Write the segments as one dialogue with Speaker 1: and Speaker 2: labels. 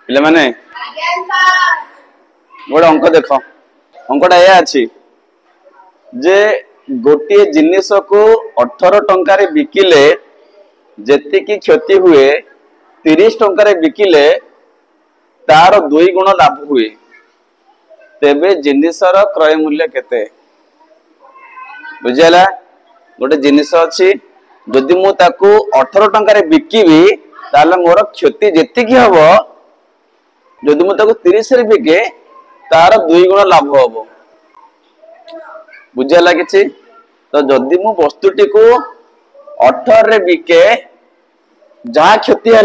Speaker 1: पिले माने गोटे अंक देख अंकटा यह अच्छी जे गोटे जिनिस को 18 टंकार बिकिले जेति क्षति हुए 30 टंकार बिकिले तार 2 गुण लाभ हुए तेबे जिनिसर क्रय मूल्य केते बुझेला गोटे जिनिस अच्छी जदि मु ताकू 18 टंकार बिकिबी ताले मोर क्षति जेति हम जदि मु ताकू 30 रे बिके तार 2 गुण लाभ हम बुझेला किछि तो जदि मु वस्तुटी को 18 रे बिके जहाँ क्षति है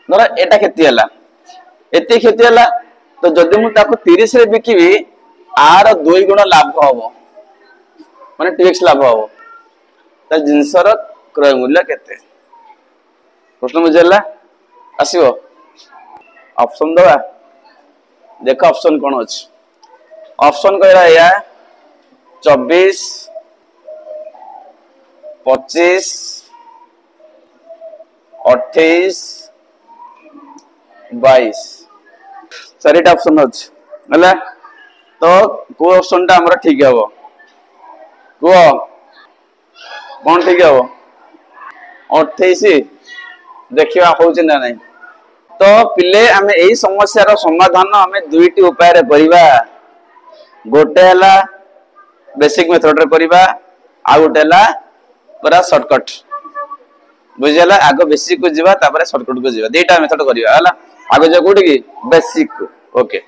Speaker 1: धर एटा क्षति है एति क्षति है तो जदि मु ताकू 30 रे बिकिबी आर 2 गुण लाभ हम माने 2x लाभ हम ता जिनसर क्रय मूल्य केते प्रश्न बुझेला आसीबो ऑप्शन दवा देख ऑप्शन कौन अछि ऑप्शन कहला या 24 25 28 22 चारिटा ऑप्शन अछि हला तो को ऑप्शन टा हमरा ठीक हबो को कौन ठीक हबो 28 देखिवा होउछ ना नहीं तो पिले आमे एही समस्या रो समाधान आमे दुईटी उपाय रे करिवा गोटे हला बेसिक मेथड रे करिवा आ गोटे हला पूरा शॉर्टकट बुझला आगो बेसिक को जीवा तापर शॉर्टकट को जीवा दुईटा मेथड करिवा हला आगो जे कोठी की बेसिक ओके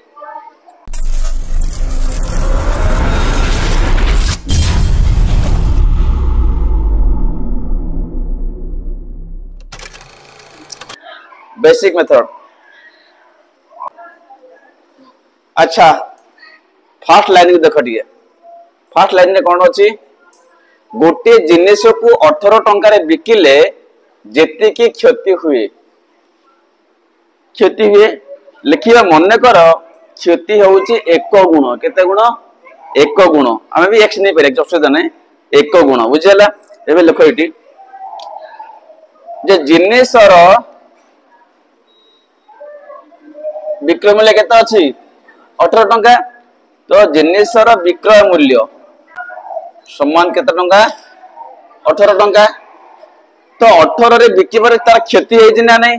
Speaker 1: बेसिक मेथड अच्छा फर्स्ट लाइन को देख टिके फर्स्ट लाइन में कौन अच्छी गोटे जिनिस को 18 टंकार बिकिले जेति की क्षति हुए लिखिबा मन कर क्षति होउची 1 गुण केते गुण 1 गुण आमे भी x नहीं पारे असुविधा नहीं 1 गुण बुझला एबे लिख एटी जे जिनिसर विक्रय मूल्य केते अछि 18 टंका तो जिनिसर विक्रय मूल्य समान केते टंका 18 टंका तो 18 रे बिकिबार तार क्षति हेछि ना नहीं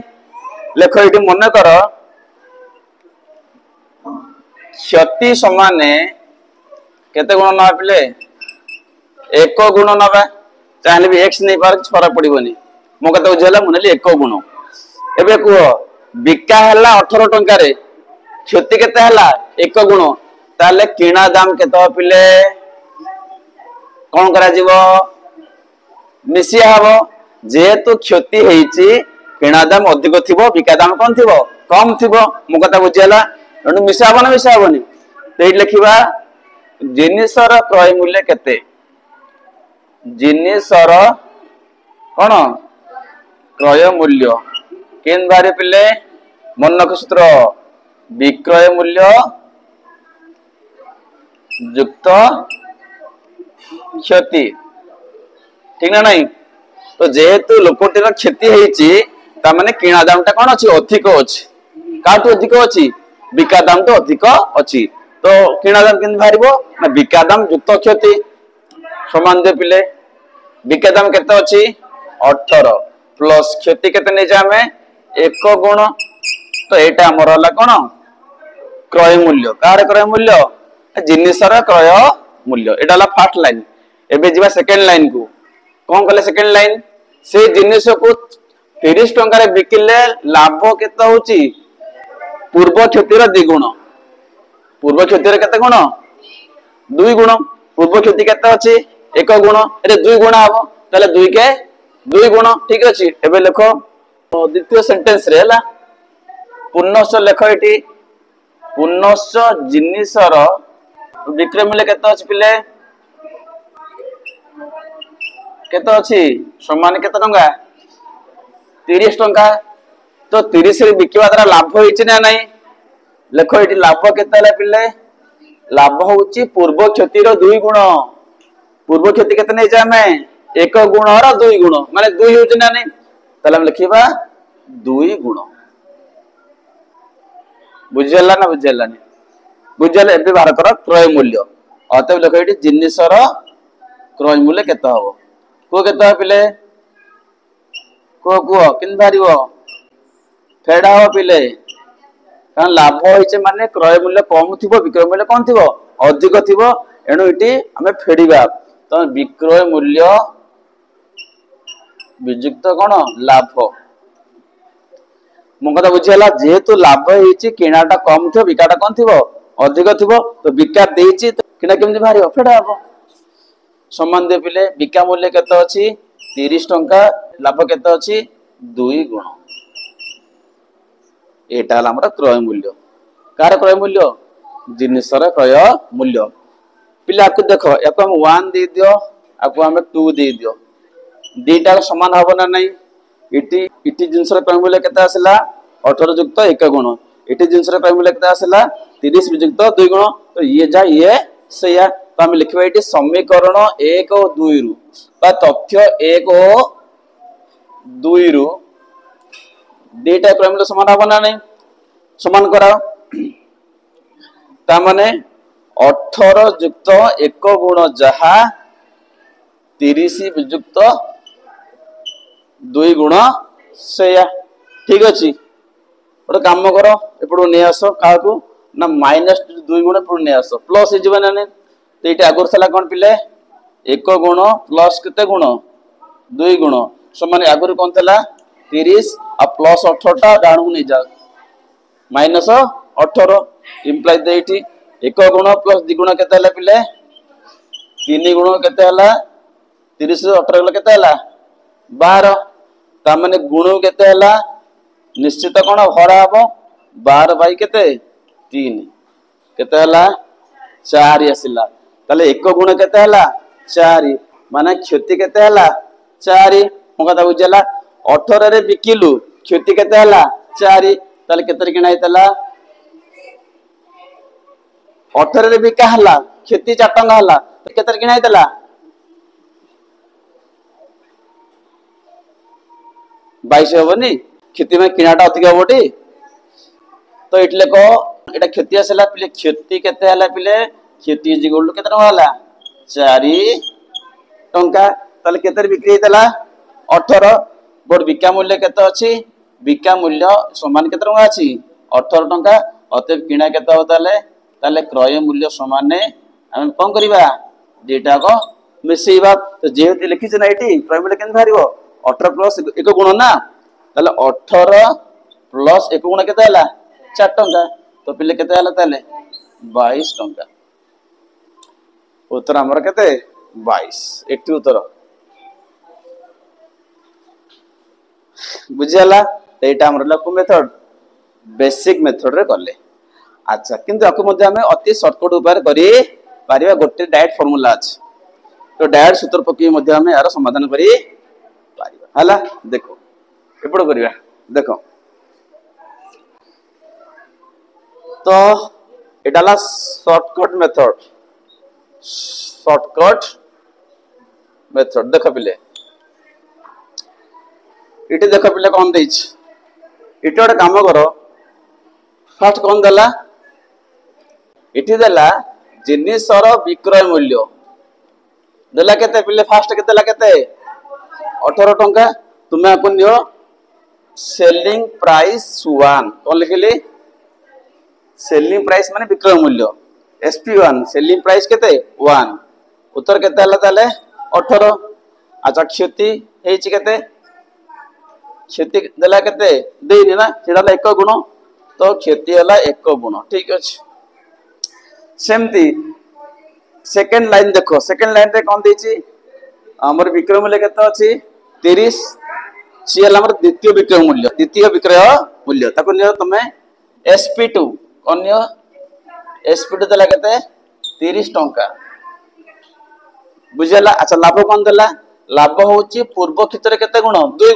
Speaker 1: लेख एटी मन कर क्षति समान केते गुण न पिले 1 गुण नबा चाहे भी x नहीं पार फरक पड़िबनी मो कते बुझला मुनेली 1 गुण एबे को बिका हला 18 टंका रे क्षति केते हला 1 गुण ताले किणा दाम केते पिले कोन करा जीवो मिसिया हबो जेहेतु क्षति हेछि किणा दाम अधिक थिबो बिका दाम कोन थिबो कम थिबो मो कथा बुझियला एनु मिसाबो ना मिसाबोनी ते लिखिबा जिनिसर क्रय मूल्य केते जिनिसर कोन क्रय मूल्य केन बारे पिले मनक सूत्र विक्रय मूल्य युक्त क्षति ठीक ना नहीं तो जेहेतु लोकटीर क्षति हेछि ता माने किणा दाम ता कोन अछि अधिक अछि काटो अधिक अछि बिका दाम तो अधिक अछि तो किणा दाम केन भारिबो ना बिका दाम युक्त क्षति समान दे पिले बिका दाम केते अछि 18 प्लस क्षति केते नै जामे 1 गुण तो एटा हमर हला कोन क्रय मूल्य कार क्रय मूल्य जिनिसर क्रय मूल्य एटा हला फर्स्ट लाइन एबे जीवा सेकंड लाइन को कोन कहले सेकंड लाइन से जिनिस को 30 टंका रे बिकिले लाभ केते होची पूर्व क्षतिर द्विगुण पूर्व क्षतिर केते गुण 2 गुण पूर्व क्षति केते अछि 1 गुण एरे 2 गुण हबो तले 2 के 2 गुण ठीक अछि एबे देखो द्वितीय सेंटेंस रे हला पुनश्च लेख एटी पुनश्च जिनिसर विक्रय मूल्य केते अछि पिले केते अछि समान केते टंका 30 टंका तो 30 रे बिकिबा द्वारा लाभ होइछि ना नहीं लेख एटी लाभ केते हला पिले लाभ होउछि पूर्व क्षतिर 2 गुण पूर्व क्षति केते नै जामे 1 गुण रा 2 गुण माने 2 होइछि ना नहीं तले हम लिखिबा 2 गुण बुझीगला ना बुझीगलानी बुझीगले एबे बाहर कर क्रय मूल्य अतएव लेख ये जिनसर क्रय मूल्य केते हबो को केते पिले को किन बाहर फेड़ा हो पिले कारण लाभ होइचे माने क्रय मूल्य कम थिबो विक्रय मूल्य कौन थिबो अधिक थिबो एणु इटी हमें फेडिबा तो विक्रय मूल्य विजुक्त कौन लाभ मो कथा बुझीगला जेहेतु लाभ होइची किणाटा कम थो बिकाटा कौन थिबो अधिक थिबो तो बिका देइची तो किणा केमति बाहरियो फेडा हबो समान दे पिले बिका मूल्य केते अछि 30 टंका लाभ केते अछि 2 गुण एटा हमर क्रय मूल्य कार क्रय मूल्य जिनिसर क्रय मूल्य पिला को देखो याको हम 1 दे दियो आको हम 2 दे दियो दीटा समान हबो ना नहीं इटी इटी जिनिसर क्रय मूल्य केते आसला 18 युक्त 1 गुण इटी जिनिसर क्रय मूल्य केते आसला 30 युक्त 2 गुण तो ये जा ये सेया तो हम लिखबा इटी समीकरण 1 और 2 रु बा तथ्य 1 और 2 रु दीटा क्रय मूल्य समान हबो ना नहीं समान कराओ ता माने 18 युक्त 1 गुण जहा 30 युक्त 2 गुण सेया ठीक अछि ओटे काम करो एपडो ने आसो काकू ना -2 गुण एपडो ने आसो प्लस हे जीवन ने तो इटे आगुर सला कोन पिले 1 गुण प्लस केते गुण 2 गुण समान आगुर कोन तला 30 आ प्लस 18 टा डाणु नै जा -18 इंप्लाई देइठी 1 गुण प्लस 2 गुण केते हला पिले 3 गुण केते हला 30 18 गला केते हला 12 ता माने गुण केते हला निश्चित कोन हरा हबो 12 बाई केते 3 केते हला 4 आसिला ताले 1 गुण केते हला 4 माने क्षति केते हला 4 mo कथा बुझला 18 रे बिकिलु क्षति केते हला 4 ताले केते किना हितला 18 रे बिका हला क्षति 4 टंका हला तो केते किना हितला 22 होबनी क्षति में किनाटा अधिक होबोटी तो इटले को एटा क्षति आसला पिले क्षति केते हला पिले क्षति इज इक्वल टू केते टंका हला 4 टंका ताले केते बिक्री हितला 18 बोर्ड बिका मूल्य केते अछि बिका मूल्य समान केते टंका अछि 18 टंका अतएव किना केते हो ताले क्रय मूल्य समान हम कोन करिबा डेटा को मिसेइबा तो जेहेतु लिखि छ ना एटी क्रय मूल्य केन भारिबो 18 प्लस 1 गुण ना ताले 18 प्लस 1 गुण केते हला 4 टंका तो पिले केते हला ताले 22 टंका उत्तर हमर केते 22 एटी उत्तर बुझियाला एटा हमर लको मेथड बेसिक मेथड रे करले अच्छा किंतु आको मध्ये हमें अति शॉर्टकट उपाय करी पारिबा गोटे डायरेक्ट फार्मूला अछि तो डायरेक्ट सूत्र पकी मध्ये हमें यार समाधान करी पारिबा हला देखो एपड़ करिया देखो तो एटाला शॉर्टकट मेथड देखो पिले इटे देखो पिले कौन देछ इटे गोटे काम करो फास्ट कौन देला इटी देला जिनिसर विक्रय मूल्य देला केते पिले फास्ट केते देला केते 18 टंका तुमे आपन नियो सेलिंग प्राइस 1 कौन लिखली सेलिंग प्राइस माने विक्रय मूल्य SP1 सेलिंग प्राइस केते 1 उत्तर केते हला ताले 18 अच्छा क्षति हेची केते क्षति देला केते देनी ना सेडा 1 गुण तो क्षति हला 1 गुण ठीक अछि सेमती सेकंड लाइन देखो सेकंड लाइन रे कोन देची हमर विक्रय मूल्य केते अछि 30 सी हला हमर द्वितीय विक्रय मूल्य ताको नियो तमे SP2 कोन नियो SP2 देला केते 30 टंका बुझला अच्छा लाभ कोन देला लाभ होची पूर्व क्षेत्र केते गुण 2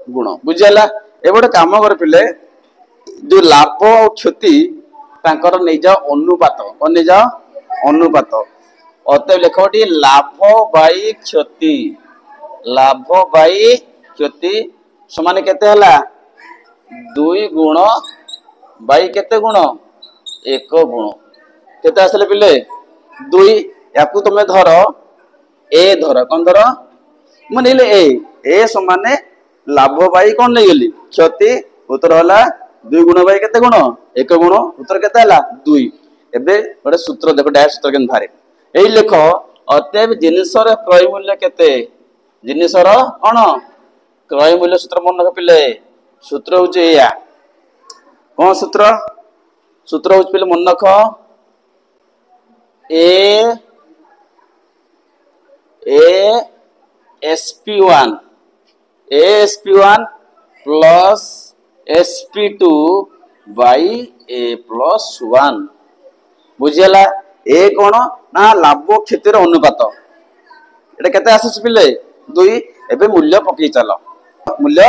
Speaker 1: गुण बुझला एबोटे काम कर पिले जो लाभ और क्षति तांकर नै जाओ अनुपात कोन नै जाओ अनुपात अतएव लेखोटी लाभ बाई क्षति समान केते हला दुई गुण बाई केते गुण एक गुण केते आसले पिले दुई याकू तुम धर ए धर कौन धर मुझे ए समान लाभ बाई कौन नहीं गली क्षति उत्तर है दुई गुण बाई केते गुण एक गुण उत्तर केते है दुई एबे गोटे सूत्र देख डायरेक्ट सूत्र के बाहर यही लेख अतएव जिनसर क्रय मूल्य केते जिनसर कौन क्रय मूल्य सूत्र मन रख पिले सूत्र हूँ या कौन सूत्र सूत्र हूँ पिले मन रख ASP1 ASP1 plus SP2 by A+1 बुझीगला ए कौन ना लाभ क्षतिर अनुपात एटा केते आसी पिले दुई एबे मूल्य पकई चल मूल्य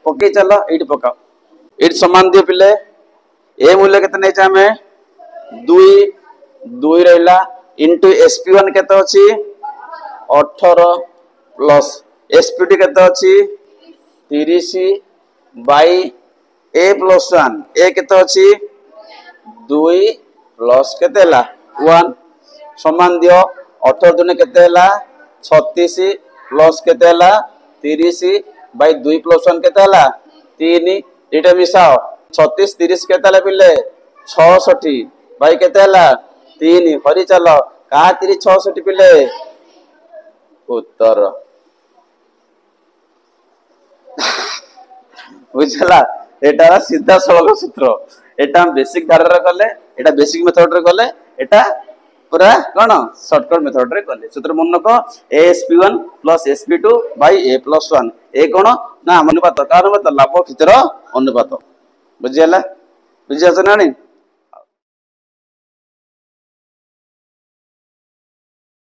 Speaker 1: पकई चल एटी पका एटी समान दियो पिले ए मूल्य केते नै आमे दुई दुई रहिला इंटू SP1 केते अछि 18 प्लस SP2 केते अछि 30 बाई A+1 ए केते अछि 2 प्लस केते ला 1 समान दियो 18 दुने केते ला 36 प्लस केते ला 30 बाई 2 प्लस 1 केते ला 3 एटा मिसाओ 36 30 केते ला पिले 66 बाई केते ला 3 हरि चलो का 3 66 पिले उत्तर बुझला एटा सीधा सळग सूत्र एटा बेसिक धारा रे कले एटा बेसिक मेथड रे कले एटा पूरा कोन शॉर्टकट मेथड रे कले सूत्र मन को ASP1 plus SP2 by A+1 ए कोन ना अनुपात कार मत लाभ क्षतिर अनुपात बुझियला बुझियाछ ना नहीं।